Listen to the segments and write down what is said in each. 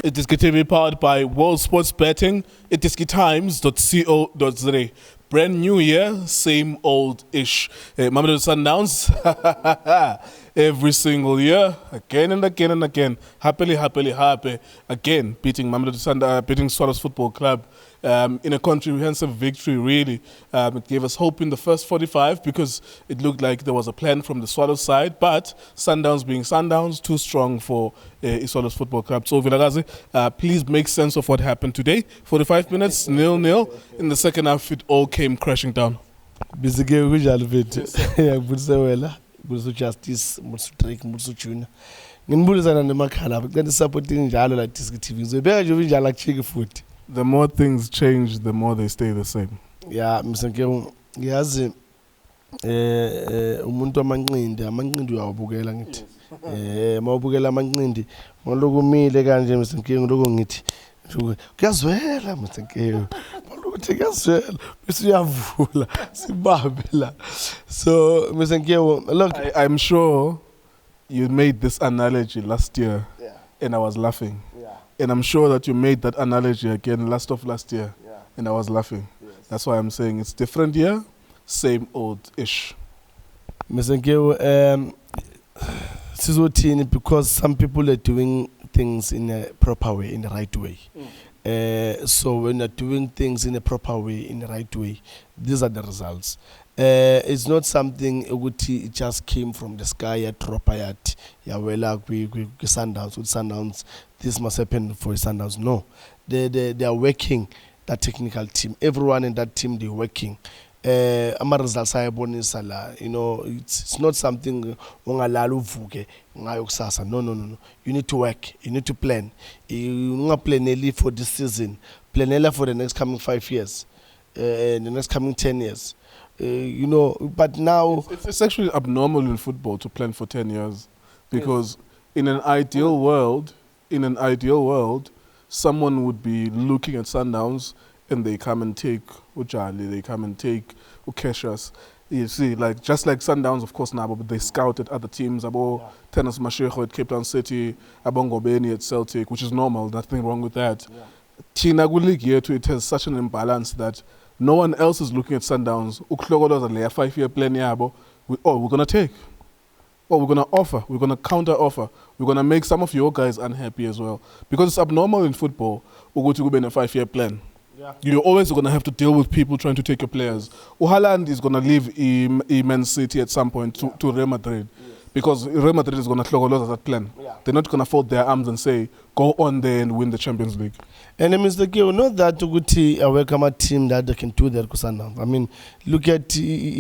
iDiskiTV powered by World Sports Betting, iDiskiTimes.co.za. Brand new year, same old-ish. Mamelodi Sundowns, every single year, again and again and again, happy, again, beating beating Swallows Football Club in a comprehensive victory, really. It gave us hope in the first 45 because it looked like there was a plan from the Swallows side, but Sundowns being Sundowns, too strong for Swallows Football Club. Tso Vilakazi, please make sense of what happened today. 45 minutes, 0-0. In the second half, it all came crashing down. Busy game, which I'll bet. Yeah, Bursawela, Bursu Justice, Bursu Drake, Bursu Tuna. Nginibulisa nemakhaya but supporting njalo like iDiskiTV. So better you njalo like chicken food. The more things change, the more they stay the same. Yeah, msenke yazi umuntu amanqindi uyawubukela ngithi. Mawubukela amanqindi, malokumile kanje msenke lokho ngithi. Kuyazwela msenke. Malokuthi kuyazwela. Bese uyavula, sibabe la. So msenke look, I'm sure you made this analogy last year, and I was laughing. And I'm sure that you made that analogy again last year, and I was laughing. Yes. That's why I'm saying it's different year, same old-ish. Mr. Because some people are doing things in a proper way, in the right way. So when you're doing things in a proper way, in the right way, these are the results. It's not something it just came from the sky at Tropayat. Sundowns. This must happen for Sundowns. No. They are working, that technical team. Everyone in that team, they're working. Results are you know, it's not something no. You need to work, you need to plan. You not plan only for this season, plan only for the next coming 5 years, the next coming 10 years. You know, but now it's actually abnormal in football to plan for 10 years because in an ideal world, someone would be looking at Sundowns and they come and take Ujali, they come and take Ukeshas. You see, like just like Sundowns, of course, now, but they scouted other teams, Tennis Mashego at Cape Town City, Ngobeni at Celtic, which is normal, nothing wrong with that. Tina League year to it has such an imbalance that no one else is looking at Sundowns. A 5-year plan, we're going to take. Or we're going to offer. We're going to counter offer. We're going to make some of your guys unhappy as well. Because it's abnormal in football, we go to go in a 5-year plan. You're always going to have to deal with people trying to take your players. Haaland is going to leave Man City at some point to Real Madrid. Because Real Madrid is going to close that plan. They're not going to fold their arms and say, go on there and win the Champions League. And Mr. Gio, not that I welcome a team that they can do that. I mean, look at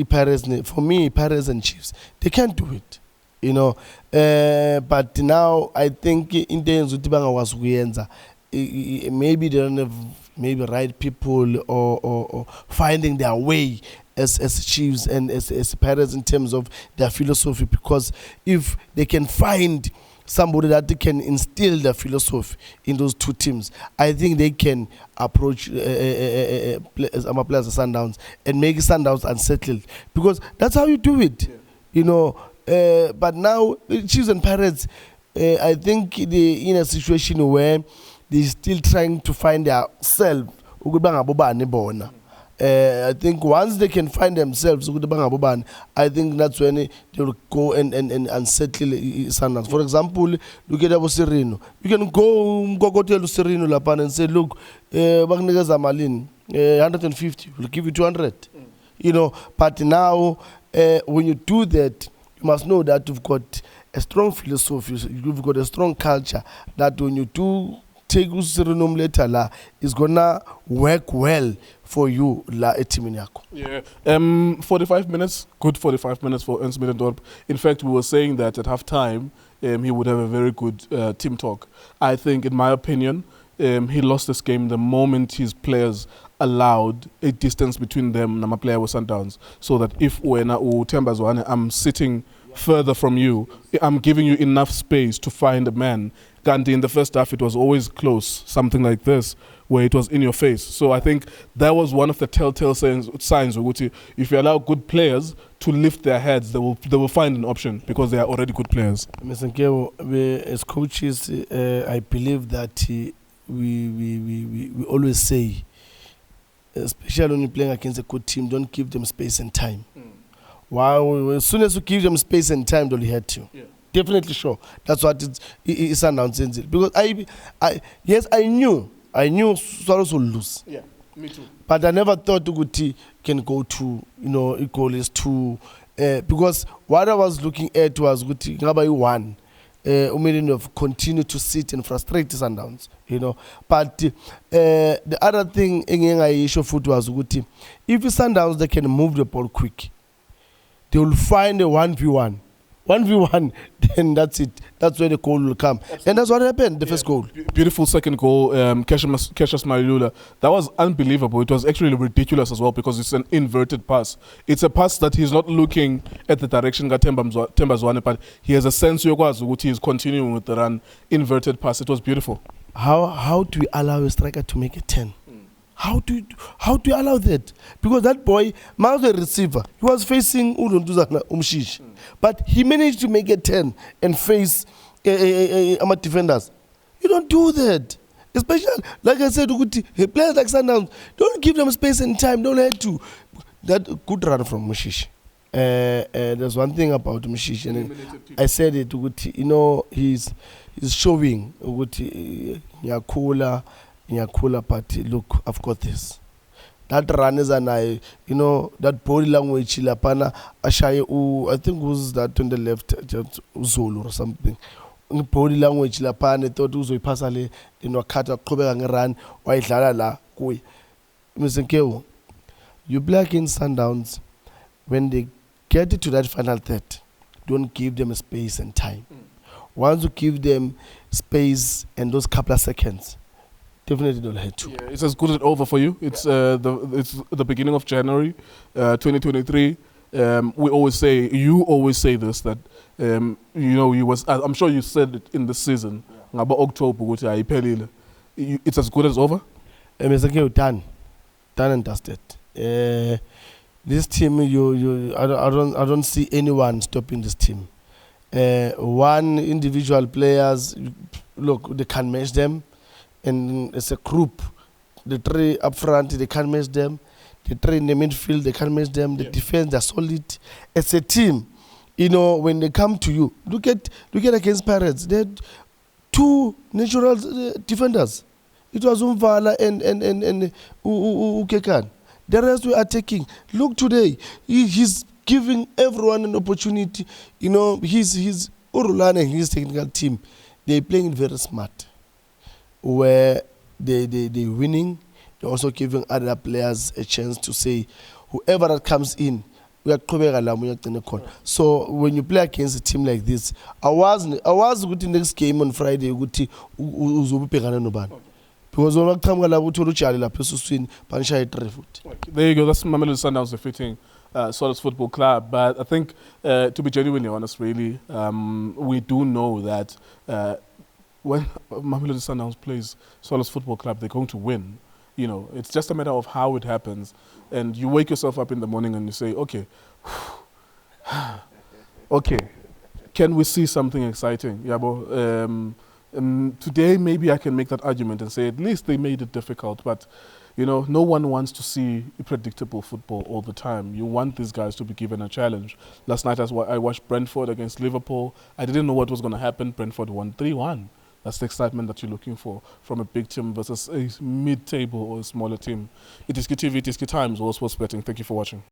Paris. For me, Paris and Chiefs, they can't do it. You know, but now I think in terms of was maybe they don't have right people or finding their way as Chiefs and as Paris in terms of their philosophy, because if they can find somebody that they can instill their philosophy in those two teams, I think they can approach players of Sundowns and make Sundowns unsettled, because that's how you do it, you know. But now Chiefs and Pirates, I think they're in a situation where they're still trying to find their self. I think once they can find themselves, I think that's when they will go and unsettle Sundowns. For example, look at Serino. You can go to Serino Lapan and say, look, 150, we'll give you 200. You know, but now when you do that, you must know that you've got a strong philosophy, you've got a strong culture, that when you do take Serino later, it's gonna work well for you, a team. 45 minutes, good 45 minutes for Ernst Middendorp. In fact, we were saying that at half-time, he would have a very good team talk. I think, in my opinion, he lost this game the moment his players allowed a distance between them and my player was Sundowns. So that if Themba Zwane, I'm sitting further from you, I'm giving you enough space to find a man Gandhi, in the first half, it was always close, something like this, where it was in your face. So I think that was one of the telltale signs, Uguti. If you allow good players to lift their heads, they will find an option because they are already good players. Mr. Nkewo, as coaches, I believe that we always say, especially when you're playing against a good team, don't give them space and time. Wow, as soon as you give them space and time, they'll hurt you. Yeah. Definitely sure. That's what it's announcing. Because I knew Swallows will lose. Yeah, me too. But I never thought Uguti can go to, equal is two. Because what I was looking at was Uguti, Ngabai one. Of continue to sit and frustrate Sundowns, But the other thing I issue foot was Uguti, if Sundowns they can move the ball quick, they will find a 1v1. 1v1, then that's it. That's where the goal will come. Absolutely. And that's what happened, the first goal. Beautiful second goal, Cassius Malula. That was unbelievable. It was actually ridiculous as well because it's an inverted pass. It's a pass that he's not looking at the direction Themba Zwane, but he has a sense of he is continuing with the run. Inverted pass. It was beautiful. How do we allow a striker to make a 10? How do you allow that? Because that boy, Miles the receiver, he was facing Umshish. But he managed to make a 10 and face defenders. You don't do that. Especially, like I said, players like Sundowns, don't give them space and time. Don't have to. That good run from Mushish. There's one thing about Mushish, and I said it, he's showing Nyakula, but look, I've got this. That run is that body language, Lapana, Ashaye, I think was that on the left, Zulu or something. Body language, Lapana, thought Uzo Pasale, Kata, Kobe and run, White Lala, Kui. Mr. Nkewo, you black in Sundowns, when they get to that final third, don't give them space and time. Once you give them space and those couple of seconds, definitely don't hate you. Yeah, it's as good as over for you. It's the beginning of January, 2023. You always say this, that I'm sure you said it in the season. About October, it's as good as over. Done and dusted. This team, I don't see anyone stopping this team. One individual players, look, they can't match them. And as a group, the three up front, they can't match them. The three in the midfield, they can't match them. The defense, they're solid. As a team, when they come to you, look at against Pirates. They had two natural defenders. It was Umvala and Ukekan. The rest were attacking. Look today, he's giving everyone an opportunity. He's Urulan and his technical team. They're playing very smart. Where they're winning, they're also giving other players a chance to say, whoever that comes in, we are so when you play against a team like this, I was with the next game on Friday, because when there you go, that's Mamelodi Sundowns defeating Swallows Football Club. But I think, to be genuinely honest, really, we do know that when Mamelodi Sundowns plays Swallows Football Club, they're going to win. It's just a matter of how it happens. And you wake yourself up in the morning and you say, okay, okay, can we see something exciting? Yabo, today maybe I can make that argument and say at least they made it difficult. But, no one wants to see predictable football all the time. You want these guys to be given a challenge. Last night I watched Brentford against Liverpool. I didn't know what was going to happen. Brentford won 3-1. That's the excitement that you're looking for from a big team versus a mid-table or a smaller team. iDiskiTV, iDiski Times, all sports betting. Thank you for watching.